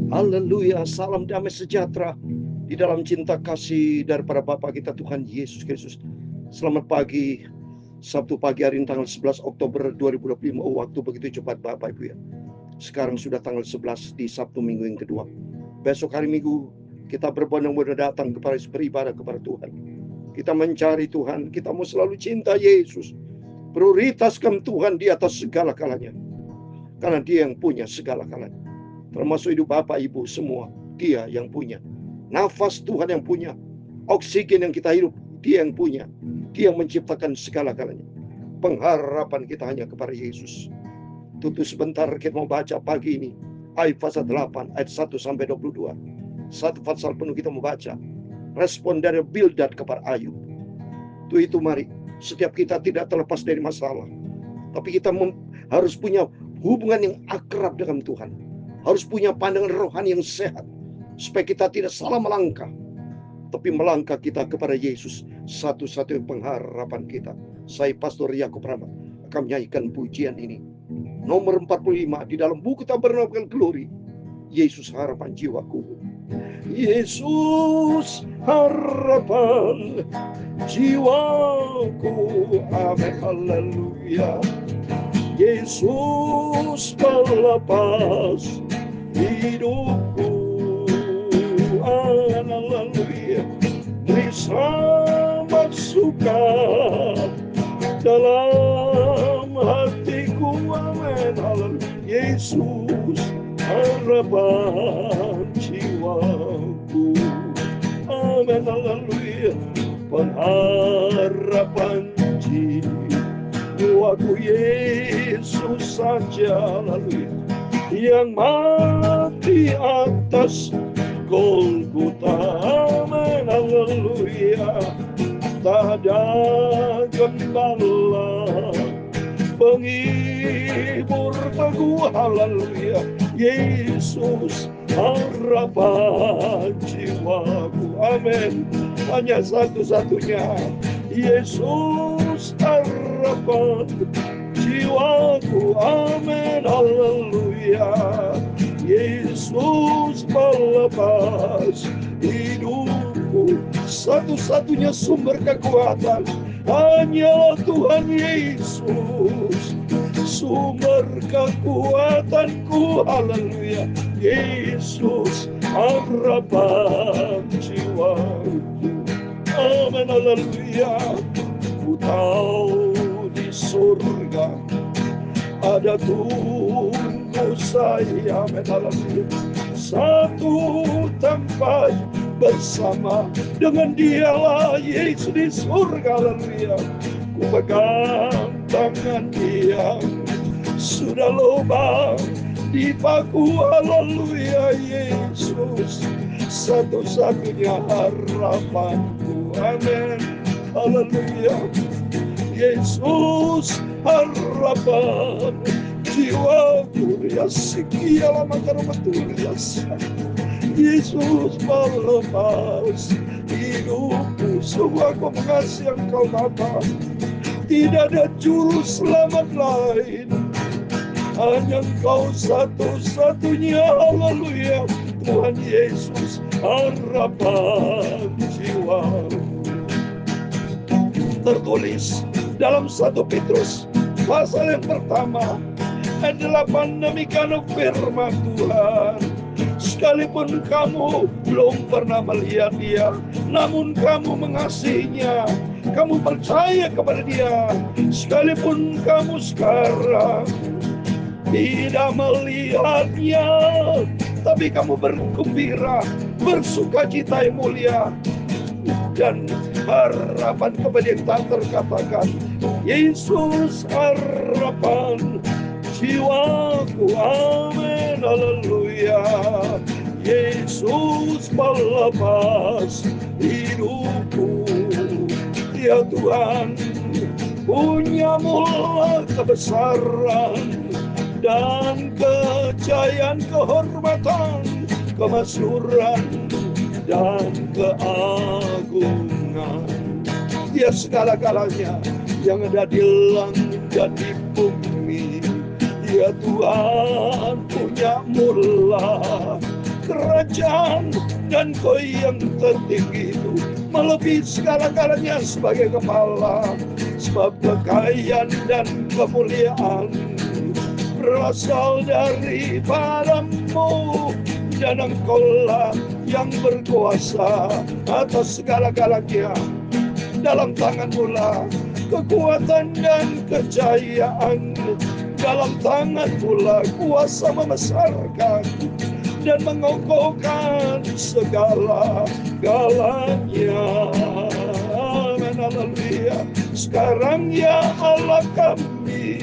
Haleluya, salam damai sejahtera di dalam cinta kasih daripada Bapa kita Tuhan Yesus Kristus. Selamat pagi, Sabtu pagi hari ini tanggal 11 Oktober 2025. Oh, waktu begitu cepat Bapak Ibu ya. Sekarang sudah tanggal 11 di Sabtu minggu yang kedua. Besok hari Minggu kita berbondong-bondong datang kepada beribadah kepada Tuhan. Kita mencari Tuhan, kita mau selalu cinta Yesus. Prioritaskan Tuhan di atas segala-galanya. Karena Dia yang punya segala-galanya. Termasuk hidup Bapak Ibu semua, Dia yang punya. Nafas Tuhan yang punya. Oksigen yang kita hidup, Dia yang punya. Dia yang menciptakan segala-galanya. Pengharapan kita hanya kepada Yesus. Tutup sebentar, kita mau baca pagi ini ayat pasal 8 ayat 1 sampai 22. Satu pasal penuh kita mau baca. Respon dari Bildad kepada Ayub. Itu mari, setiap kita tidak terlepas dari masalah. Tapi kita harus punya hubungan yang akrab dengan Tuhan. Harus punya pandangan rohani yang sehat. Supaya kita tidak salah melangkah. Tapi melangkah kita kepada Yesus. Satu-satunya pengharapan kita. Saya Pastor Yakub Rahmat akan menyanyikan pujian ini. Nomor 45 di dalam buku Tabernakel Glory. Yesus harapan jiwaku. Yesus harapan jiwaku. Amin. Haleluya. Yesus melepas hidupku. Haleluya. Beri selamat suka dalam hatiku. Amin. Haleluya. Yesus harapan jiwaku. Amin. Haleluya. Pengharapan jiwaku Yesus saja, lalu yang mati atas Golgota. Amin. Haleluya. Tak ada gembala penghibur teguh. Haleluya. Yesus harapan jiwaku. Amin. Hanya satu-satunya Yesus harapan jiwaku. Amin. Haleluya. Yesus melepas hidupku. Satu-satunya sumber kekuatan hanyalah Tuhan Yesus. Sumber kekuatanku. Haleluya. Yesus harapan jiwaku. Amin. Haleluya. Ku tahu di surga ada tunggu saya. Amin. Haleluya. Satu tempat bersama dengan Dialah Yesus di surga. Haleluya. Ku pegang tangan Dia, sudah lubang di paku. Haleluya. Yesus satu-satunya harapanku. Amin. Haleluya. Yesus harapan jiwaku. Ya sekian maka betul ya. Yesus melepas hidupku. Sungguh aku mengasihi Engkau Bapa. Tidak ada juru selamat lain, hanya Engkau satu-satunya. Haleluya. Tuhan Yesus harapan jiwaku. Tertulis dalam 1 Petrus pasal yang pertama ayat 8, demikian firman Tuhan. Sekalipun kamu belum pernah melihat Dia, namun kamu mengasihinya, kamu percaya kepada Dia. Sekalipun kamu sekarang tidak melihatnya, tapi kamu bergembira, bersukacita yang mulia, dan harapan kepada yang tak terkatakan. Yesus harapan jiwaku. Amin. Haleluya. Yesus melepas hidupku. Ya Tuhan, punya mula kebesaran dan kejayaan, kehormatan, kemasyhuran dan keagungan. Dia segala-galanya yang ada di langit dan di bumi. Ya Tuhan punya mula kerajaan dan Kau yang tertinggi itu melebihi segala-galanya sebagai kepala. Sebab kekayaan dan kemuliaan berasal daripadamu, dan Engkaulah yang berkuasa atas segala-galanya. Dalam tangan-Mu lah kekuatan dan kejayaan, dalam tangan-Mu lah kuasa membesarkan dan mengokohkan segala-galanya. Amin, haleluya. Sekarang ya Allah kami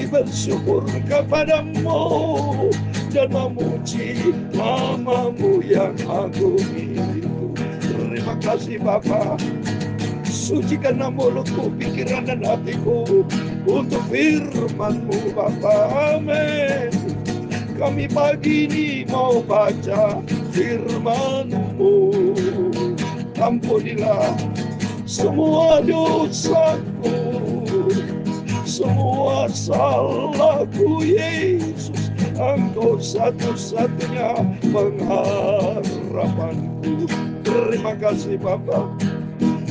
bersyukur kepadamu dan memuji nama-Mu yang agung itu. Terima kasih Bapa. Sucikan mulutku, pikiran dan hatiku untuk firman-Mu Bapa. Amin. Kami pagi ini mau baca firman-Mu. Ampunilah semua dosaku, semua salahku Yesus. Engkau satu-satunya pengharapanku. Terima kasih Bapa.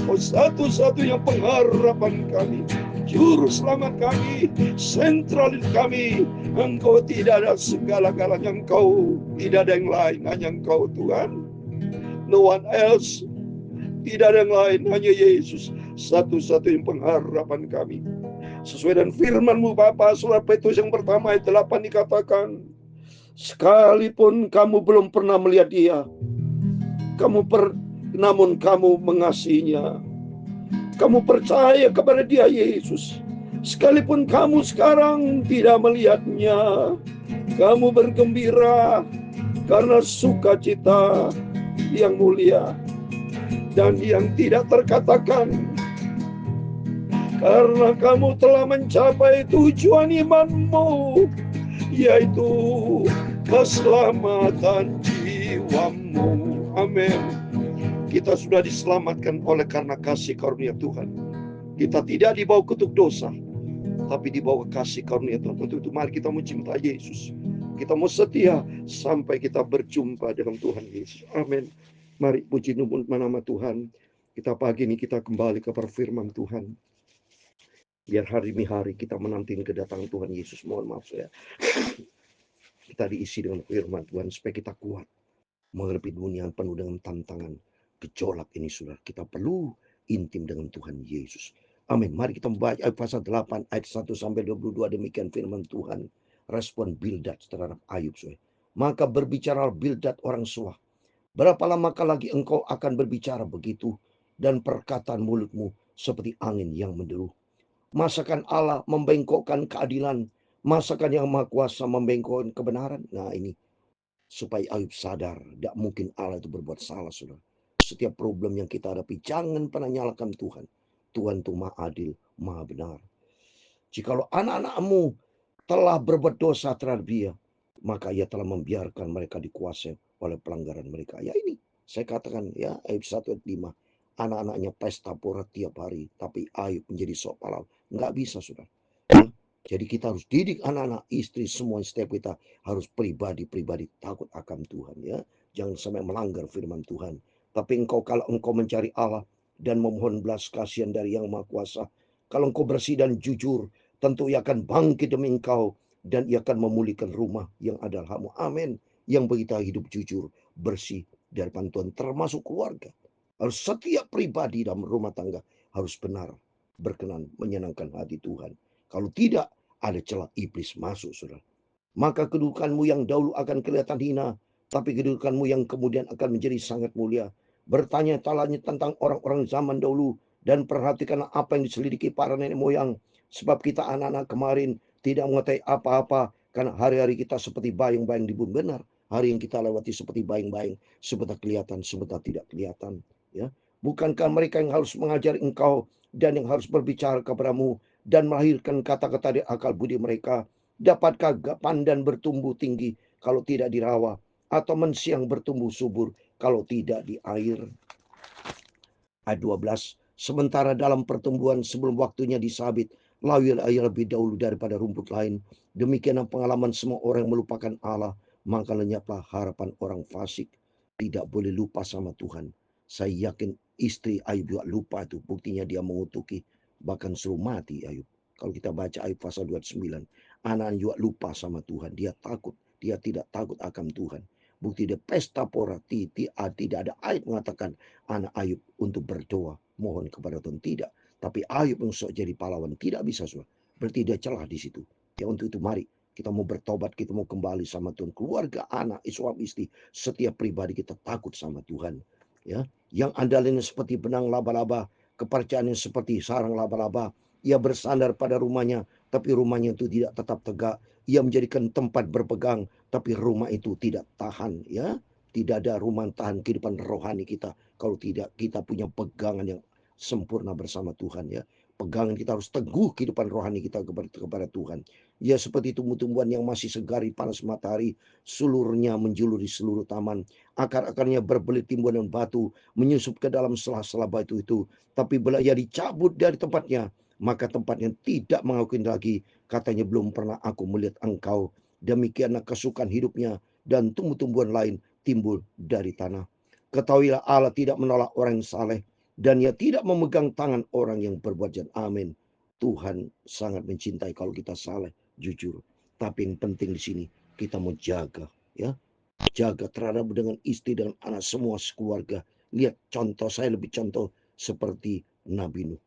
Kau satu-satunya pengharapan kami, juru selamat kami, sentralis kami. Engkau tidak ada segala-galanya, Engkau tidak ada yang lain, hanya Engkau Tuhan. No one else. Tidak ada yang lain, hanya Yesus, satu-satunya pengharapan kami. Sesuai dengan firman-Mu Bapa, surat Petrus yang pertama ayat 8 dikatakan, sekalipun kamu belum pernah melihat Dia, namun kamu mengasihinya. Kamu percaya kepada Dia Yesus. Sekalipun kamu sekarang tidak melihatnya, kamu bergembira karena sukacita yang mulia dan yang tidak terkatakan, karena kamu telah mencapai tujuan iman-Mu, yaitu keselamatan jiwamu. Amin. Kita sudah diselamatkan oleh karena kasih karunia Tuhan. Kita tidak dibawa kutuk dosa, tapi dibawa kasih karunia Tuhan. Untuk itu mari kita mencintai Yesus. Kita mau setia sampai kita berjumpa dengan Tuhan Yesus. Amin. Mari puji nama Tuhan. Kita pagi ini kita kembali ke firman Tuhan. Biar hari demi hari kita menanti kedatangan Tuhan Yesus. Mohon maaf saya. Kita diisi dengan firman Tuhan supaya kita kuat menghadapi dunia penuh dengan tantangan, gejolak ini saudara. Kita perlu intim dengan Tuhan Yesus. Amin. Mari kita membaca pasal 8 ayat 1 sampai 22. Demikian firman Tuhan. Respon Bildad terhadap Ayub saudara. Maka berbicara Bildad orang Suah, berapa lamakah lagi engkau akan berbicara begitu, dan perkataan mulutmu seperti angin yang menderu? Masakan Allah membengkokkan keadilan? Masakan yang Maha Kuasa membengkokkan kebenaran? Nah ini supaya Ayub sadar, tidak mungkin Allah itu berbuat salah saudara. Setiap problem yang kita hadapi, jangan pernah nyalakan Tuhan. Tuhan itu Maha adil, Maha benar. Jikalau anak-anakmu telah berbuat dosa terhadap Dia, maka Ia telah membiarkan mereka dikuasai oleh pelanggaran mereka. Ya ini, saya katakan ya, Ayub 1 ayat 5. Anak-anaknya pesta pora tiap hari, tapi Ayub menjadi sok pahlawan. Nggak bisa saudara. Jadi kita harus didik anak-anak, istri, semua setiap kita harus pribadi takut akan Tuhan ya. Jangan sampai melanggar firman Tuhan. Tapi kalau engkau mencari Allah dan memohon belas kasihan dari Yang Maha Kuasa, kalau engkau bersih dan jujur, tentu Ia akan bangkit demi engkau dan Ia akan memulihkan rumah yang ada dalammu. Amin. Yang kita hidup jujur, bersih dari Tuhan, termasuk keluarga. Harus setiap pribadi dalam rumah tangga harus benar, berkenan, menyenangkan hati Tuhan. Kalau tidak, ada celah iblis masuk, saudara. Maka kedudukanmu yang dahulu akan kelihatan hina, tapi kedudukanmu yang kemudian akan menjadi sangat mulia. Bertanya-tanya tentang orang-orang zaman dahulu, dan perhatikanlah apa yang diselidiki para nenek moyang. Sebab kita anak-anak kemarin tidak mengetahui apa-apa, karena hari-hari kita seperti bayang-bayang di bumi. Benar, hari yang kita lewati seperti bayang-bayang, sebentar kelihatan, sebentar tidak kelihatan. Ya, bukankah mereka yang harus mengajari engkau dan yang harus berbicara kepadamu dan melahirkan kata-kata di akal budi mereka? Dapatkah pandan bertumbuh tinggi kalau tidak dirawat, atau mensiang bertumbuh subur kalau tidak di air? Ayat 12. Sementara dalam pertumbuhan sebelum waktunya disabit, layu ia lebih dahulu daripada rumput lain. Demikian pengalaman semua orang yang melupakan Allah. maka lenyaplah harapan orang fasik. Tidak boleh lupa sama Tuhan. Saya yakin istri Ayub juga lupa itu. Buktinya dia mengutuki, bahkan suruh mati Ayub. Kalau kita baca Ayub pasal 29, anak juga lupa sama Tuhan. Dia takut, dia tidak takut akan Tuhan. Bukti dia pesta pora, tidak ada ayat mengatakan anak Ayub untuk berdoa mohon kepada Tuhan, tidak. Tapi Ayub yang sok jadi pahlawan, tidak bisa, saudara. Berarti dia celah di situ. Ya, untuk itu mari kita mau bertobat, kita mau kembali sama Tuhan. Keluarga, anak, suami, istri, setiap pribadi kita takut sama Tuhan. Ya, yang andalannya seperti benang laba-laba, kepercayaannya seperti sarang laba-laba. Ia bersandar pada rumahnya, tapi rumahnya itu tidak tetap tegak. Ia menjadikan tempat berpegang, tapi rumah itu tidak tahan. Ya, tidak ada rumah tahan kehidupan rohani kita kalau tidak kita punya pegangan yang sempurna bersama Tuhan. Ya, pegangan kita harus teguh kehidupan rohani kita kepada Tuhan. Ya, seperti tumbuh-tumbuhan yang masih segar di panas matahari, seluruhnya menjulur di seluruh taman, akar-akarnya berbelit timbunan batu, menyusup ke dalam sela-sela batu itu. Tapi bila ia dicabut dari tempatnya, maka tempatnya tidak mengakui lagi. Katanya, belum pernah aku melihat engkau. Demikianlah kesukaan hidupnya, dan tumbuh-tumbuhan lain timbul dari tanah. Ketahuilah Allah tidak menolak orang yang saleh, dan ia tidak memegang tangan orang yang berbuat jahat. Amin. Tuhan sangat mencintai kalau kita saleh, jujur. Tapi yang penting di sini kita mau jaga, ya, jaga terhadap dengan istri dan anak semua sekeluarga. Lihat contoh, saya lebih contoh seperti Nabi Nuh.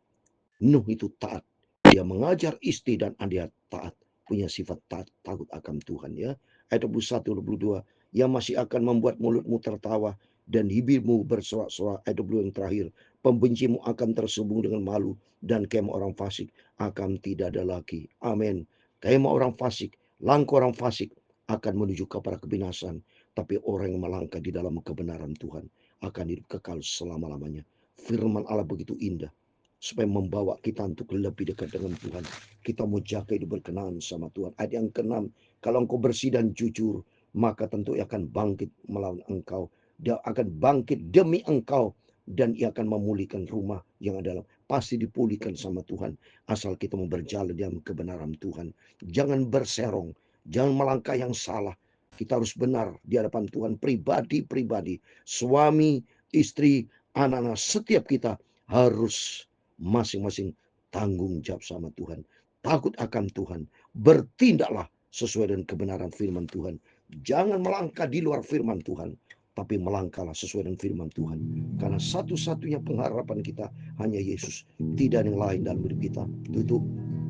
Nuh itu taat. Dia mengajar istri dan adik taat. Punya sifat taat, takut akan Tuhan, ya. Ayat 21, 22. Yang masih akan membuat mulutmu tertawa dan bibirmu bersorak-sorak. Ayat 22 yang terakhir. Pembencimu akan tersubung dengan malu, dan kemah orang fasik akan tidak ada lagi. Amin. Kemah orang fasik, langkah orang fasik akan menuju kepada kebinasan. Tapi orang yang melangkah di dalam kebenaran Tuhan akan hidup kekal selama-lamanya. Firman Allah begitu indah, supaya membawa kita untuk lebih dekat dengan Tuhan. Kita mau jaga hidup berkenan sama Tuhan. Ayat yang ke-6, kalau engkau bersih dan jujur, maka tentu ia akan bangkit melawan engkau. Dia akan bangkit demi engkau, dan ia akan memulihkan rumah yang ada dalam. Pasti dipulihkan sama Tuhan, asal kita mau berjalan dalam kebenaran Tuhan. Jangan berserong, jangan melangkah yang salah. Kita harus benar di hadapan Tuhan, pribadi-pribadi, suami, istri, anak-anak, setiap kita harus masing-masing tanggung jawab sama Tuhan. Takut akan Tuhan. Bertindaklah sesuai dengan kebenaran firman Tuhan. Jangan melangkah di luar firman Tuhan, tapi melangkahlah sesuai dengan firman Tuhan. Karena satu-satunya pengharapan kita hanya Yesus. Tidak ada yang lain dalam hidup kita. Itu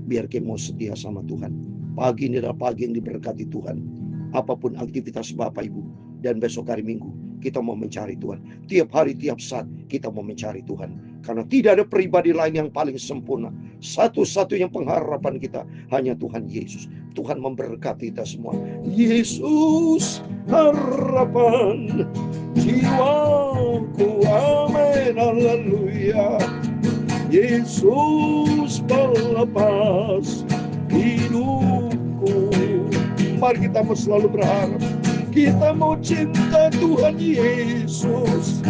biar kita mau setia sama Tuhan. Pagi ini adalah pagi yang diberkati Tuhan. Apapun aktivitas Bapak Ibu, dan besok hari Minggu kita mau mencari Tuhan. Tiap hari, tiap saat kita mau mencari Tuhan. Karena tidak ada pribadi lain yang paling sempurna. Satu-satunya pengharapan kita hanya Tuhan Yesus. Tuhan memberkati kita semua. Yesus harapan jiwaku, amin, haleluya. Yesus pelepas hidupku. Mari kita mau selalu berharap. Kita mau cinta Tuhan Yesus.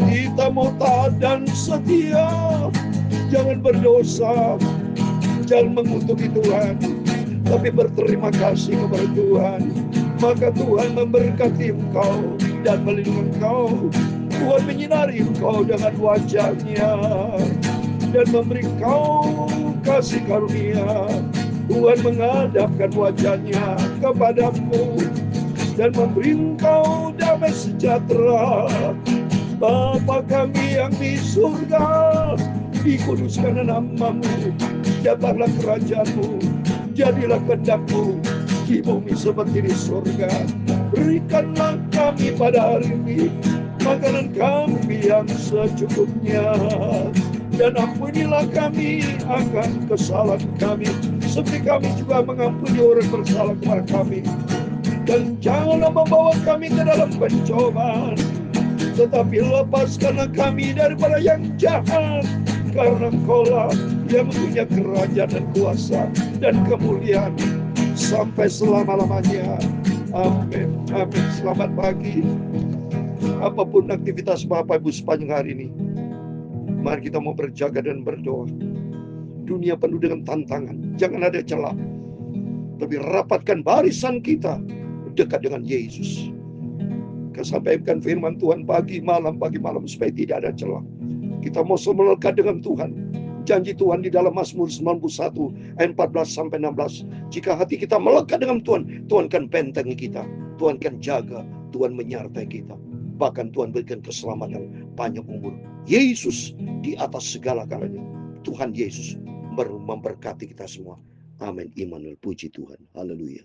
Kita mau taat dan setia. Jangan berdosa, jangan mengutuki Tuhan, tapi berterima kasih kepada Tuhan. Maka Tuhan memberkati engkau dan melindungi engkau. Tuhan menyinari engkau dengan wajah-Nya dan memberi engkau kasih karunia. Tuhan menghadapkan wajah-Nya kepadamu dan memberi engkau damai sejahtera. Bapa kami yang di surga, dikuduskan namamu, datanglah kerajaan-Mu, jadilah kehendak-Mu di bumi seperti di surga. Berikanlah kami pada hari ini makanan kami yang secukupnya, dan ampunilah kami akan kesalahan kami, seperti kami juga mengampuni orang bersalah kepada kami. Dan janganlah membawa kami ke dalam pencobaan, tetapi lepaskanlah kami daripada yang jahat. Karena Engkau-lah yang mempunyai kerajaan dan kuasa dan kemuliaan sampai selama-lamanya. Amin. Amin. Selamat pagi. Apapun aktivitas Bapak Ibu sepanjang hari ini, mari kita mau berjaga dan berdoa. Dunia penuh dengan tantangan. Jangan ada celah, tapi rapatkan barisan kita. dekat dengan Yesus. Kita sampaikan firman Tuhan pagi malam supaya tidak ada celah. Kita mau melekat dengan Tuhan. Janji Tuhan di dalam Mazmur 91 ayat 14 sampai 16. Jika hati kita melekat dengan Tuhan, Tuhan kan bentengi kita, Tuhan kan jaga, Tuhan menyertai kita. Bahkan Tuhan berikan keselamatan panjang umur. Yesus di atas segala galanya. Tuhan Yesus memberkati kita semua. Amin. Immanuel, puji Tuhan. Haleluya.